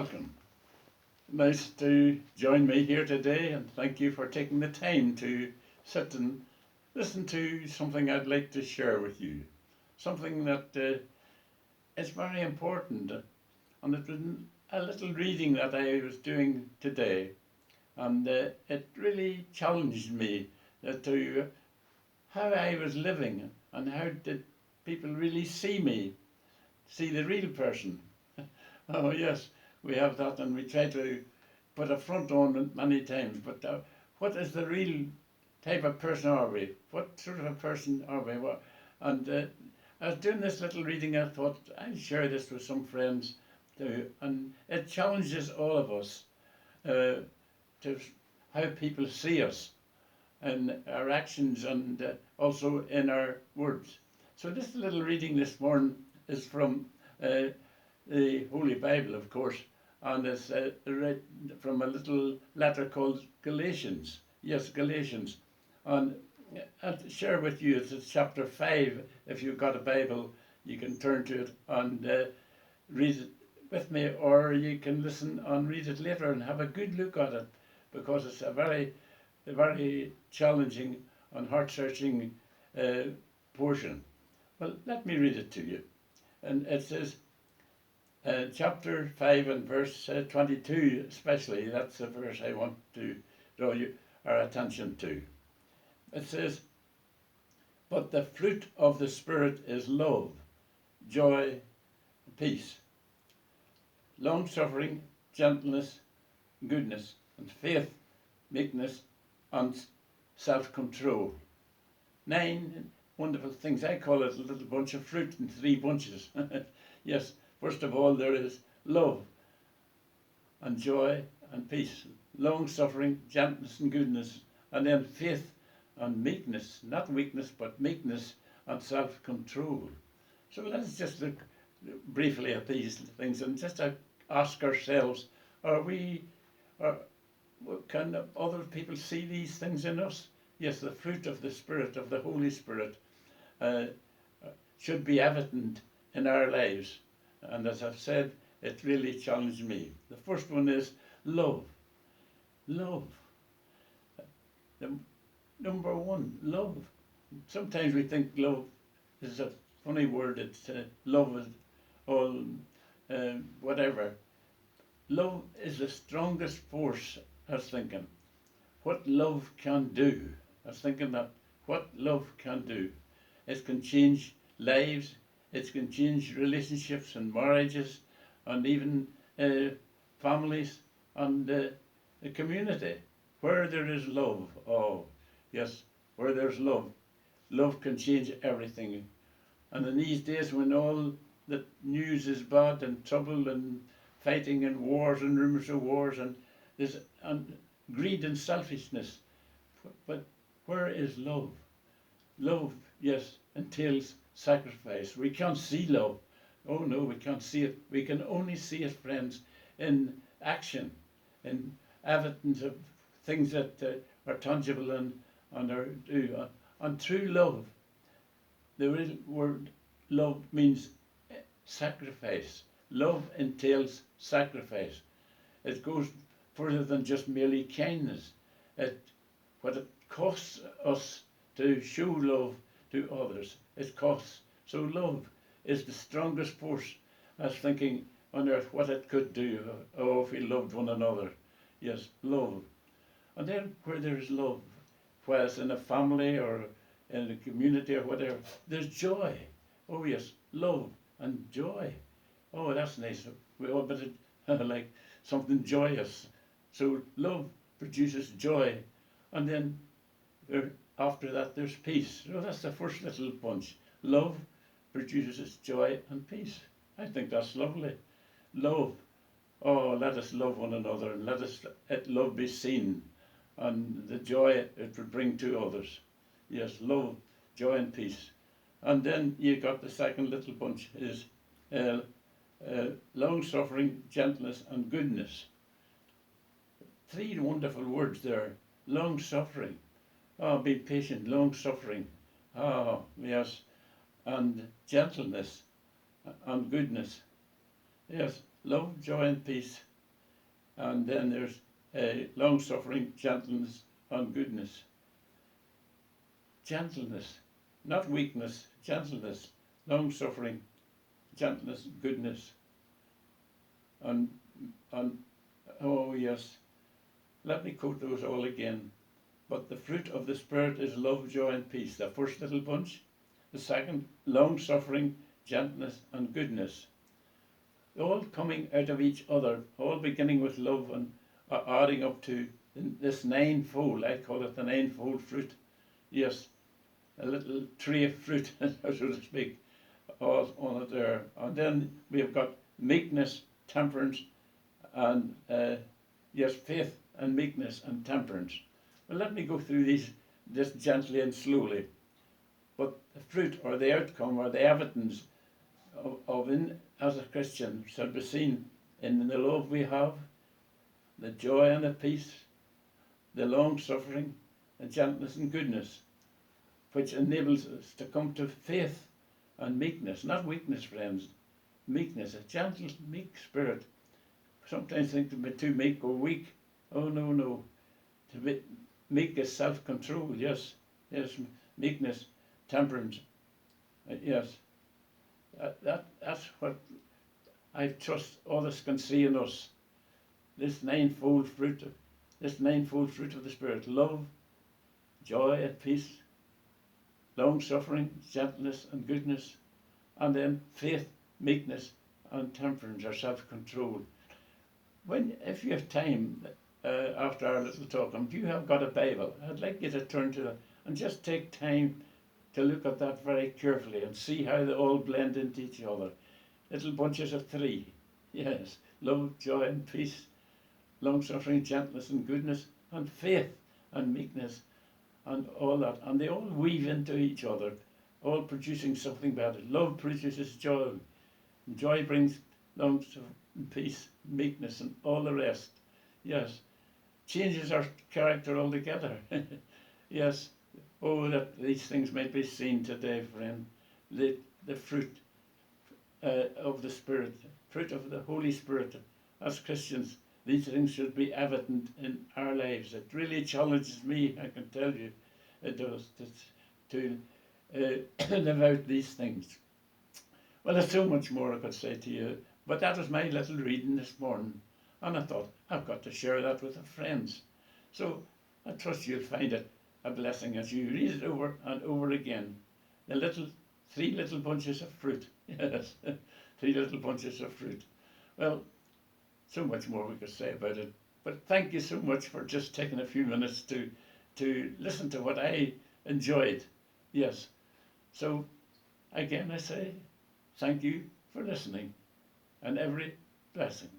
welcome. Nice to join me here today, and thank you for taking the time to sit and listen to something I'd like to share with you. Something that is very important, and it was a little reading that I was doing today, and it really challenged me to how I was living and how did people really see me, see the real person. Oh yes, we have that, and we try to put a front on it many times. But what is the real type of person are we? What sort of a person are we? And I was doing this little reading. I thought I'd share this with some friends too, and it challenges all of us to how people see us and our actions, and also in our words. So this little reading this morning is from the Holy Bible, of course, and it's read from a little letter called Galatians. Yes, Galatians. And I'll share with you, it's chapter 5. If you've got a Bible, you can turn to it and read it with me, or you can listen and read it later and have a good look at it, because it's a very challenging and heart-searching portion. Well, let me read it to you. And it says, chapter 5 and verse 22 especially, that's the verse I want to draw our attention to. It says, "But the fruit of the Spirit is love, joy, peace, long-suffering, gentleness, goodness, and faith, meekness, and self-control." 9 wonderful things. I call it a little bunch of fruit in 3 bunches. Yes. First of all, there is love and joy and peace, long-suffering, gentleness and goodness, and then faith and meekness, not weakness, but meekness and self-control. So let's just look briefly at these things and just ask ourselves, can other people see these things in us? Yes, the fruit of the Spirit, of the Holy Spirit, should be evident in our lives. And as I've said, it really challenged me. The first one is love. Love. Number one, love. Sometimes we think love is a funny word. It's love is all whatever. Love is the strongest force, I was thinking. What love can do. I was thinking that what love can do. It can change lives. It can change relationships and marriages, and even families and the community. Where there is love, oh yes, where there's love, love can change everything. And in these days when all the news is bad and trouble and fighting and wars and rumours of wars and greed and selfishness, but where is love? Love, yes, entails sacrifice. We can't see love. Oh no, we can't see it. We can only see it, friends, in action, in evidence of things that are tangible and are do. And true love, the real word love means sacrifice. Love entails sacrifice. It goes further than just merely kindness. What it costs us to show love to others, it costs. So love is the strongest force. I was thinking on earth what it could do. Oh, if we loved one another. Yes, love. And then where there is love, whether it's in a family or in a community or whatever, there's joy. Oh yes, love and joy. Oh, that's nice. We all better like something joyous. So love produces joy, and then after that there's peace. So that's the first little bunch. Love produces joy and peace. I think that's lovely. Love. Oh, let us love one another, and let love be seen, and the joy it would bring to others. Yes, love, joy and peace. And then you got the second little bunch is long-suffering, gentleness and goodness. 3 wonderful words there. Long-suffering. Oh, be patient, long-suffering. Oh, yes. And gentleness and goodness. Yes, love, joy and peace And then there's long suffering, gentleness, and goodness. Gentleness, not weakness, gentleness, long suffering, gentleness, goodness. And, and oh, yes, let me quote those all again. But the fruit of the Spirit is love, joy, and peace. The first little bunch. The second, long suffering, gentleness, and goodness. All coming out of each other, all beginning with love and adding up to this ninefold. I call it the ninefold fruit. Yes, a little tree of fruit, so to speak, all on it there. And then we have got meekness, temperance, and yes, faith and meekness and temperance. Well, let me go through these just gently and slowly. But the fruit or the outcome or the evidence of in as a Christian shall be seen in the love we have, the joy and the peace, the long suffering, the gentleness and goodness, which enables us to come to faith and meekness, not weakness, friends. Meekness, a gentle, meek spirit. Sometimes think to be too meek or weak. Oh no, no. To be meek is self-control. Yes, yes. Meekness, temperance. Yes, that's what I trust others can see in us. This ninefold fruit, of the Spirit: love, joy, and peace, long suffering, gentleness, and goodness, and then faith, meekness, and temperance or self-control. If you have time after our little talk, and if you have got a Bible, I'd like you to turn to it and just take time to look at that very carefully and see how they all blend into each other. Little bunches of three. Yes, love, joy, and peace, long suffering, gentleness, and goodness, and faith and meekness, and all that. And they all weave into each other, all producing something better. Love produces joy. Joy brings long suffering, peace, meekness, and all the rest. Yes, changes our character altogether. Yes. Oh, that these things might be seen today, friend. The fruit of the Spirit, fruit of the Holy Spirit. As Christians, these things should be evident in our lives. It really challenges me, I can tell you, it does, to live out these things. Well, there's so much more I could say to you, but that was my little reading this morning, and I thought I've got to share that with the friends. So I trust you'll find it a blessing as you read it over and over again. Three little bunches of fruit. Yes, three little bunches of fruit. Well, so much more we could say about it. But thank you so much for just taking a few minutes to listen to what I enjoyed. Yes. So again I say thank you for listening, and every blessing.